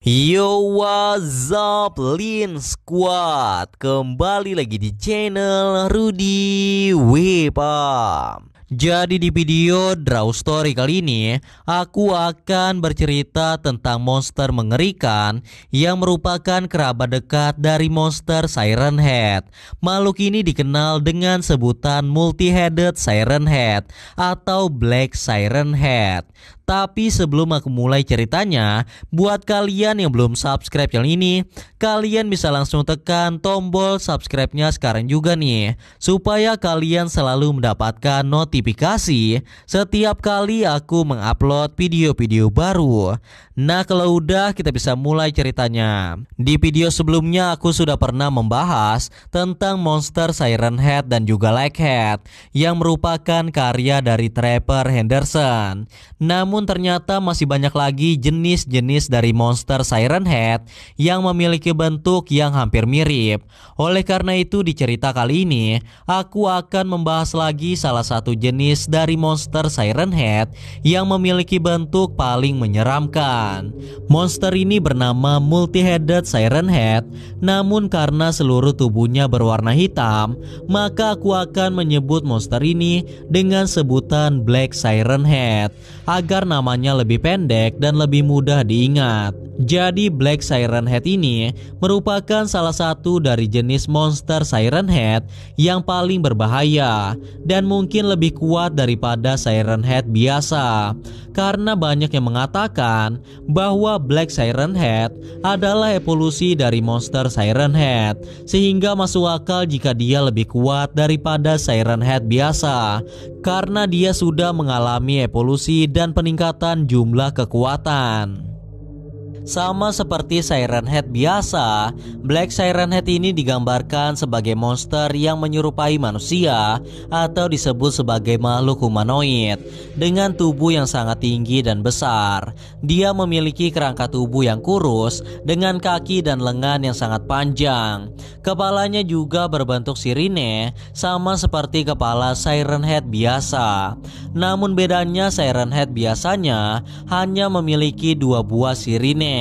Yo, what's up, Lin Squad? Kembali lagi di channel Rudy Wepa. Jadi di video Draw Story kali ini, aku akan bercerita tentang monster mengerikan yang merupakan kerabat dekat dari monster Siren Head. Makhluk ini dikenal dengan sebutan Multi-Headed Siren Head atau Black Siren Head. Tapi sebelum aku mulai ceritanya, buat kalian yang belum subscribe channel ini, kalian bisa langsung tekan tombol subscribe-nya sekarang juga nih, supaya kalian selalu mendapatkan notifikasi setiap kali aku mengupload video-video baru. Nah, kalau udah, kita bisa mulai ceritanya. Di video sebelumnya aku sudah pernah membahas tentang monster Siren Head dan juga Blackhead yang merupakan karya dari Trevor Henderson. Namun ternyata masih banyak lagi jenis-jenis dari monster Siren Head yang memiliki bentuk yang hampir mirip. Oleh karena itu di cerita kali ini aku akan membahas lagi salah satu jenis dari monster Siren Head yang memiliki bentuk paling menyeramkan. Monster ini bernama Multi-Headed Siren Head, namun karena seluruh tubuhnya berwarna hitam, maka aku akan menyebut monster ini dengan sebutan Black Siren Head agar namanya lebih pendek dan lebih mudah diingat. Jadi Black Siren Head ini merupakan salah satu dari jenis monster Siren Head yang paling berbahaya dan mungkin lebih kuat daripada Siren Head biasa, karena banyak yang mengatakan bahwa Black Siren Head adalah evolusi dari monster Siren Head, sehingga masuk akal jika dia lebih kuat daripada Siren Head biasa karena dia sudah mengalami evolusi dan peningkatan jumlah kekuatan. Sama seperti Siren Head biasa, Black Siren Head ini digambarkan sebagai monster yang menyerupai manusia atau disebut sebagai makhluk humanoid dengan tubuh yang sangat tinggi dan besar. Dia memiliki kerangka tubuh yang kurus dengan kaki dan lengan yang sangat panjang. Kepalanya juga berbentuk sirine sama seperti kepala Siren Head biasa. Namun bedanya Siren Head biasanya hanya memiliki 2 buah sirine.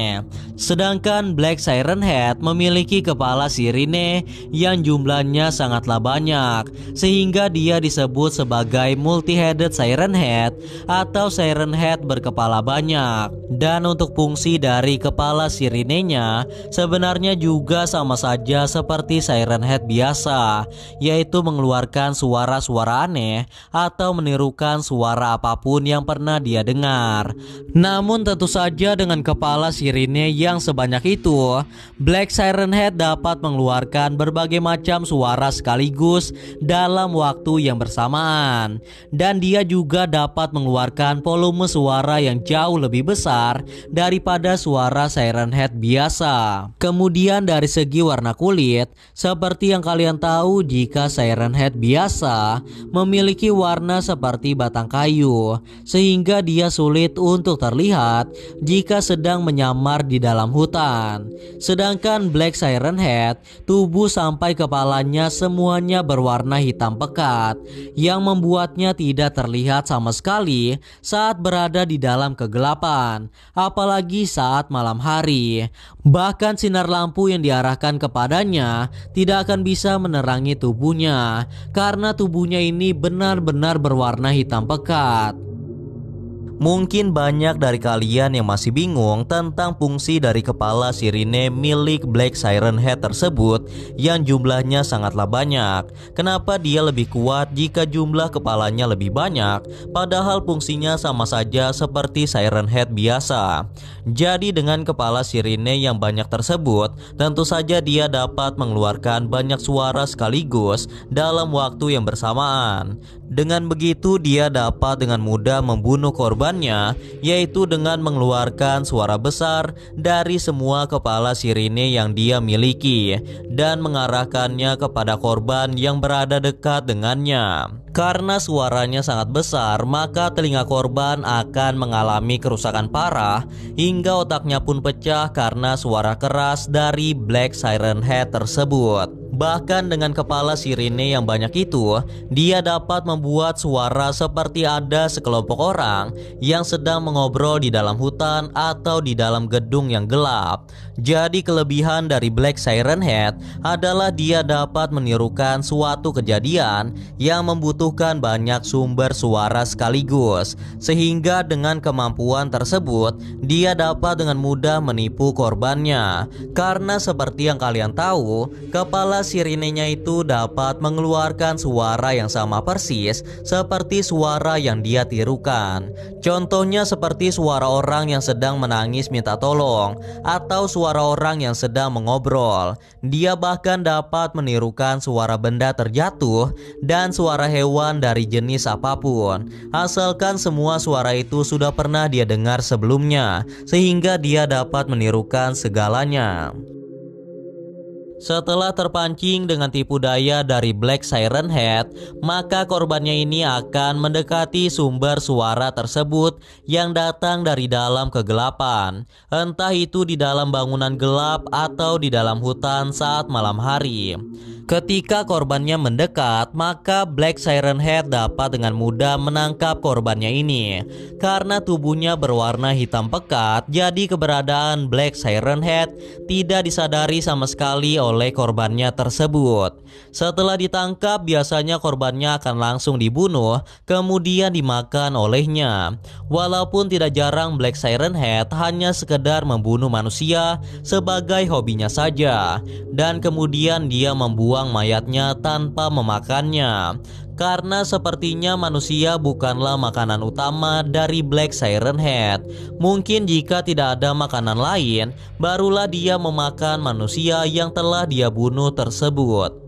Sedangkan Black Siren Head memiliki kepala sirine yang jumlahnya sangatlah banyak, sehingga dia disebut sebagai Multi-Headed Siren Head atau Siren Head berkepala banyak. Dan untuk fungsi dari kepala sirinenya sebenarnya juga sama saja seperti Siren Head biasa, yaitu mengeluarkan suara-suara aneh atau menirukan suara apapun yang pernah dia dengar. Namun tentu saja dengan kepala sirine yang sebanyak itu, Black Siren Head dapat mengeluarkan berbagai macam suara sekaligus dalam waktu yang bersamaan. Dan dia juga dapat mengeluarkan volume suara yang jauh lebih besar daripada suara Siren Head biasa. Kemudian dari segi warna kulit, seperti yang kalian tahu jika Siren Head biasa memiliki warna seperti batang kayu, sehingga dia sulit untuk terlihat jika sedang menyamar di dalam hutan. Sedangkan Black Siren Head, tubuh sampai kepalanya semuanya berwarna hitam pekat yang membuatnya tidak terlihat sama sekali saat berada di dalam kegelapan, apalagi saat malam hari. Bahkan sinar lampu yang diarahkan kepadanya tidak akan bisa menerangi tubuhnya karena tubuhnya ini benar-benar berwarna hitam pekat. Mungkin banyak dari kalian yang masih bingung tentang fungsi dari kepala sirine milik Black Siren Head tersebut yang jumlahnya sangatlah banyak. Kenapa dia lebih kuat jika jumlah kepalanya lebih banyak, padahal fungsinya sama saja seperti Siren Head biasa. Jadi dengan kepala sirine yang banyak tersebut, tentu saja dia dapat mengeluarkan banyak suara sekaligus dalam waktu yang bersamaan. Dengan begitu dia dapat dengan mudah membunuh korbannya, yaitu dengan mengeluarkan suara besar dari semua kepala sirine yang dia miliki dan mengarahkannya kepada korban yang berada dekat dengannya. Karena suaranya sangat besar, maka telinga korban akan mengalami kerusakan parah hingga otaknya pun pecah karena suara keras dari Black Siren Head tersebut. Bahkan dengan kepala sirine yang banyak itu, dia dapat membuat suara seperti ada sekelompok orang yang sedang mengobrol di dalam hutan atau di dalam gedung yang gelap. Jadi kelebihan dari Black Siren Head adalah dia dapat menirukan suatu kejadian yang membutuhkan banyak sumber suara sekaligus. Sehingga dengan kemampuan tersebut, dia dapat dengan mudah menipu korbannya. Karena seperti yang kalian tahu, kepala sirinenya itu dapat mengeluarkan suara yang sama persis seperti suara yang dia tirukan. Contohnya seperti suara orang yang sedang menangis minta tolong atau suara orang yang sedang mengobrol. Dia bahkan dapat menirukan suara benda terjatuh dan suara hewan dari jenis apapun, asalkan semua suara itu sudah pernah dia dengar sebelumnya, sehingga dia dapat menirukan segalanya. Setelah terpancing dengan tipu daya dari Black Siren Head, maka korbannya ini akan mendekati sumber suara tersebut yang datang dari dalam kegelapan, entah itu di dalam bangunan gelap atau di dalam hutan saat malam hari. Ketika korbannya mendekat, maka Black Siren Head dapat dengan mudah menangkap korbannya ini. Karena tubuhnya berwarna hitam pekat, jadi keberadaan Black Siren Head tidak disadari sama sekali oleh korbannya tersebut. Setelah ditangkap, biasanya korbannya akan langsung dibunuh, kemudian dimakan olehnya. Walaupun tidak jarang Black Siren Head hanya sekedar membunuh manusia sebagai hobinya saja, dan kemudian dia membuang mayatnya tanpa memakannya. Karena sepertinya manusia bukanlah makanan utama dari Black Siren Head. Mungkin jika tidak ada makanan lain, barulah dia memakan manusia yang telah dia bunuh tersebut.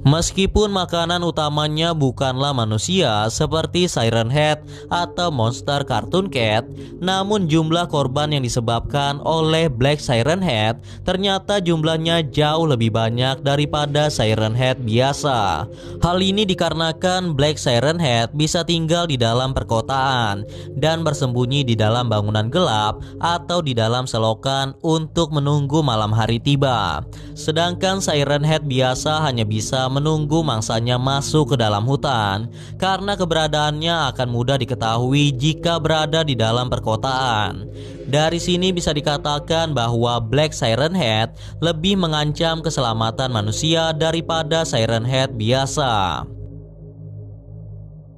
Meskipun makanan utamanya bukanlah manusia seperti Siren Head atau monster Cartoon Cat, namun jumlah korban yang disebabkan oleh Black Siren Head ternyata jumlahnya jauh lebih banyak daripada Siren Head biasa. Hal ini dikarenakan Black Siren Head bisa tinggal di dalam perkotaan dan bersembunyi di dalam bangunan gelap atau di dalam selokan untuk menunggu malam hari tiba. Sedangkan Siren Head biasa hanya bisa menunggu mangsanya masuk ke dalam hutan, karena keberadaannya akan mudah diketahui jika berada di dalam perkotaan. Dari sini bisa dikatakan bahwa Black Siren Head lebih mengancam keselamatan manusia daripada Siren Head biasa.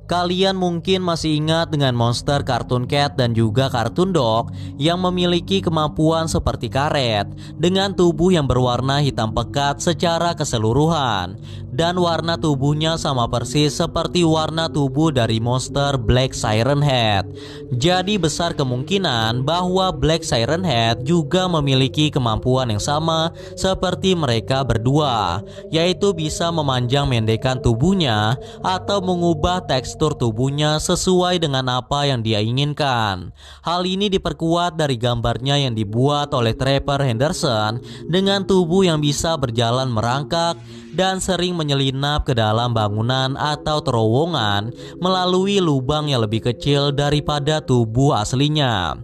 Kalian mungkin masih ingat dengan monster Cartoon Cat dan juga Cartoon Dog yang memiliki kemampuan seperti karet dengan tubuh yang berwarna hitam pekat secara keseluruhan, dan warna tubuhnya sama persis seperti warna tubuh dari monster Black Siren Head. Jadi besar kemungkinan bahwa Black Siren Head juga memiliki kemampuan yang sama seperti mereka berdua, yaitu bisa memanjang mendekan tubuhnya atau mengubah tekstur tubuhnya sesuai dengan apa yang dia inginkan. Hal ini diperkuat dari gambarnya yang dibuat oleh Trevor Henderson dengan tubuh yang bisa berjalan merangkak dan sering menyelinap ke dalam bangunan atau terowongan melalui lubang yang lebih kecil daripada tubuh aslinya.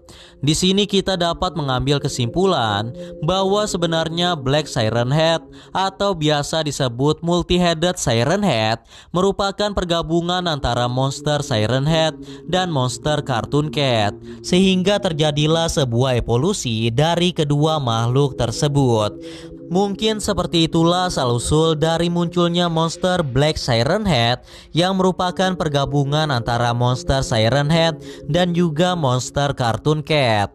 Di sini kita dapat mengambil kesimpulan bahwa sebenarnya Black Siren Head atau biasa disebut Multi-Headed Siren Head merupakan pergabungan antara monster Siren Head dan monster Cartoon Cat, sehingga terjadilah sebuah evolusi dari kedua makhluk tersebut. Mungkin seperti itulah asal-usul dari munculnya monster Black Siren Head yang merupakan pergabungan antara monster Siren Head dan juga monster Cartoon Cat.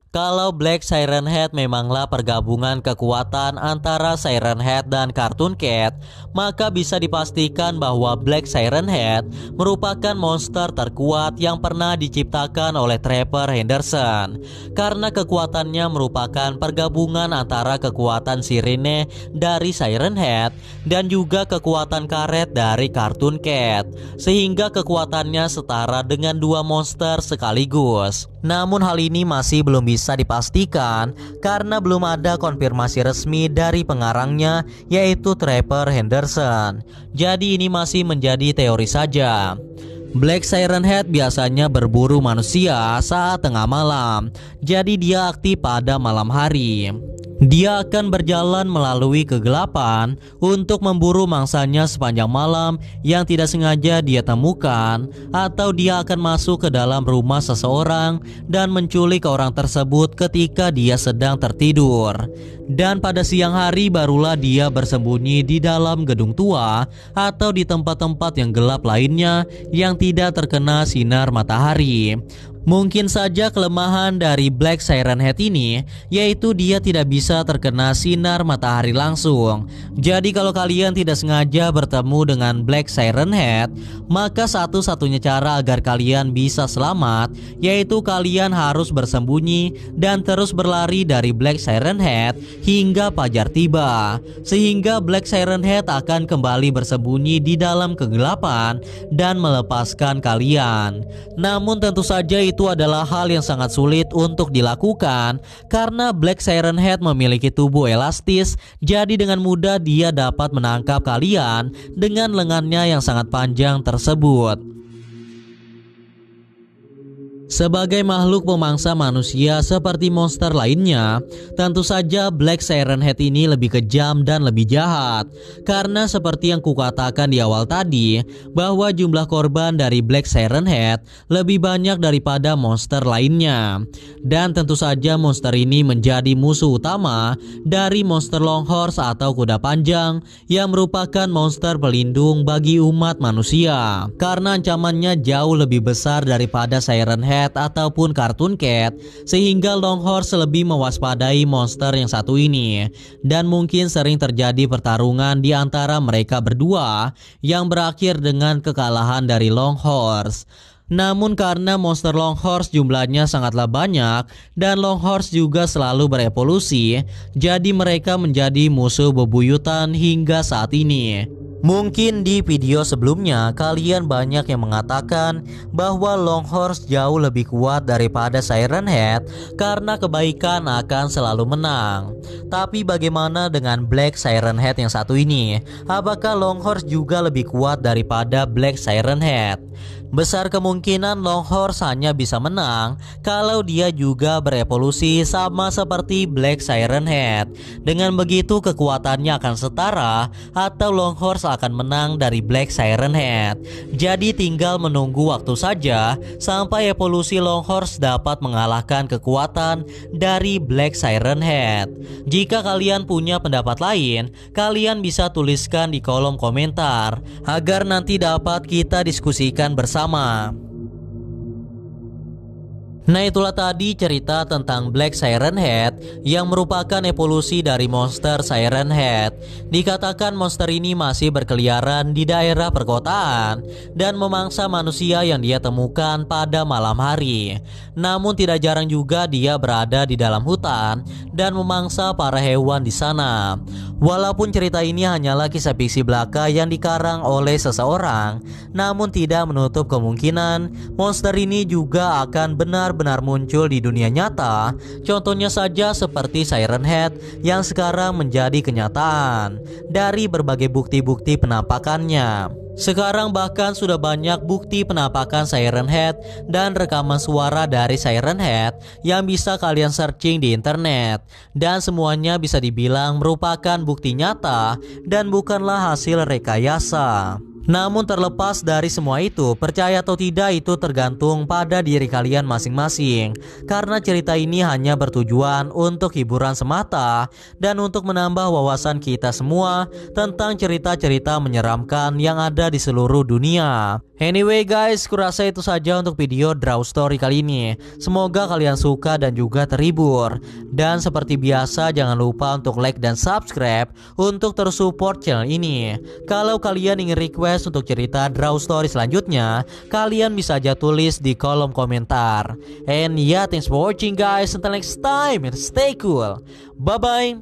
Kalau Black Siren Head memanglah pergabungan kekuatan antara Siren Head dan Cartoon Cat, maka bisa dipastikan bahwa Black Siren Head merupakan monster terkuat yang pernah diciptakan oleh Trevor Henderson, karena kekuatannya merupakan pergabungan antara kekuatan sirine dari Siren Head dan juga kekuatan karet dari Cartoon Cat, sehingga kekuatannya setara dengan dua monster sekaligus. Namun hal ini masih belum bisa dipastikan karena belum ada konfirmasi resmi dari pengarangnya, yaitu Trevor Henderson. Jadi ini masih menjadi teori saja. Black Siren Head biasanya berburu manusia saat tengah malam, jadi dia aktif pada malam hari. Dia akan berjalan melalui kegelapan untuk memburu mangsanya sepanjang malam yang tidak sengaja dia temukan, atau dia akan masuk ke dalam rumah seseorang dan menculik orang tersebut ketika dia sedang tertidur. Dan pada siang hari barulah dia bersembunyi di dalam gedung tua atau di tempat-tempat yang gelap lainnya yang tidak terkena sinar matahari. Mungkin saja kelemahan dari Black Siren Head ini yaitu dia tidak bisa terkena sinar matahari langsung. Jadi kalau kalian tidak sengaja bertemu dengan Black Siren Head, maka satu-satunya cara agar kalian bisa selamat yaitu kalian harus bersembunyi dan terus berlari dari Black Siren Head hingga fajar tiba, sehingga Black Siren Head akan kembali bersembunyi di dalam kegelapan dan melepaskan kalian. Namun tentu saja itu adalah hal yang sangat sulit untuk dilakukan karena Black Siren Head memiliki tubuh elastis, jadi dengan mudah dia dapat menangkap kalian dengan lengannya yang sangat panjang tersebut. Sebagai makhluk pemangsa manusia seperti monster lainnya, tentu saja Black Siren Head ini lebih kejam dan lebih jahat. Karena seperti yang kukatakan di awal tadi, bahwa jumlah korban dari Black Siren Head lebih banyak daripada monster lainnya. Dan tentu saja monster ini menjadi musuh utama dari monster Longhorse atau kuda panjang yang merupakan monster pelindung bagi umat manusia. Karena ancamannya jauh lebih besar daripada Siren Head ataupun Cartoon Cat, sehingga Longhorse lebih mewaspadai monster yang satu ini. Dan mungkin sering terjadi pertarungan di antara mereka berdua yang berakhir dengan kekalahan dari Longhorse. Namun karena monster Longhorse jumlahnya sangatlah banyak dan Longhorse juga selalu berevolusi, jadi mereka menjadi musuh bebuyutan hingga saat ini. Mungkin di video sebelumnya kalian banyak yang mengatakan bahwa Longhorse jauh lebih kuat daripada Siren Head karena kebaikan akan selalu menang. Tapi bagaimana dengan Black Siren Head yang satu ini? Apakah Longhorse juga lebih kuat daripada Black Siren Head? Besar kemungkinan Longhorse hanya bisa menang kalau dia juga berevolusi sama seperti Black Siren Head. Dengan begitu kekuatannya akan setara atau Longhorse akan menang dari Black Siren Head. Jadi tinggal menunggu waktu saja sampai evolusi Longhorse dapat mengalahkan kekuatan dari Black Siren Head. Jika kalian punya pendapat lain, kalian bisa tuliskan di kolom komentar agar nanti dapat kita diskusikan bersama. Nah, itulah tadi cerita tentang Black Siren Head yang merupakan evolusi dari monster Siren Head. Dikatakan monster ini masih berkeliaran di daerah perkotaan dan memangsa manusia yang dia temukan pada malam hari. Namun tidak jarang juga dia berada di dalam hutan dan memangsa para hewan di sana. Walaupun cerita ini hanyalah kisah fiksi belaka yang dikarang oleh seseorang, namun tidak menutup kemungkinan monster ini juga akan benar-benar muncul di dunia nyata. Contohnya saja seperti Siren Head yang sekarang menjadi kenyataan dari berbagai bukti-bukti penampakannya. Sekarang bahkan sudah banyak bukti penampakan Siren Head dan rekaman suara dari Siren Head yang bisa kalian searching di internet. Dan semuanya bisa dibilang merupakan bukti nyata dan bukanlah hasil rekayasa. Namun terlepas dari semua itu, percaya atau tidak itu tergantung pada diri kalian masing-masing. Karena cerita ini hanya bertujuan untuk hiburan semata dan untuk menambah wawasan kita semua tentang cerita-cerita menyeramkan yang ada di seluruh dunia. Anyway guys, kurasa itu saja untuk video Draw Story kali ini. Semoga kalian suka dan juga terhibur. Dan seperti biasa jangan lupa untuk like dan subscribe untuk terus support channel ini. Kalau kalian ingin request untuk cerita Draw Story selanjutnya, kalian bisa aja tulis di kolom komentar. And yeah, thanks for watching guys. Until next time and stay cool. Bye bye.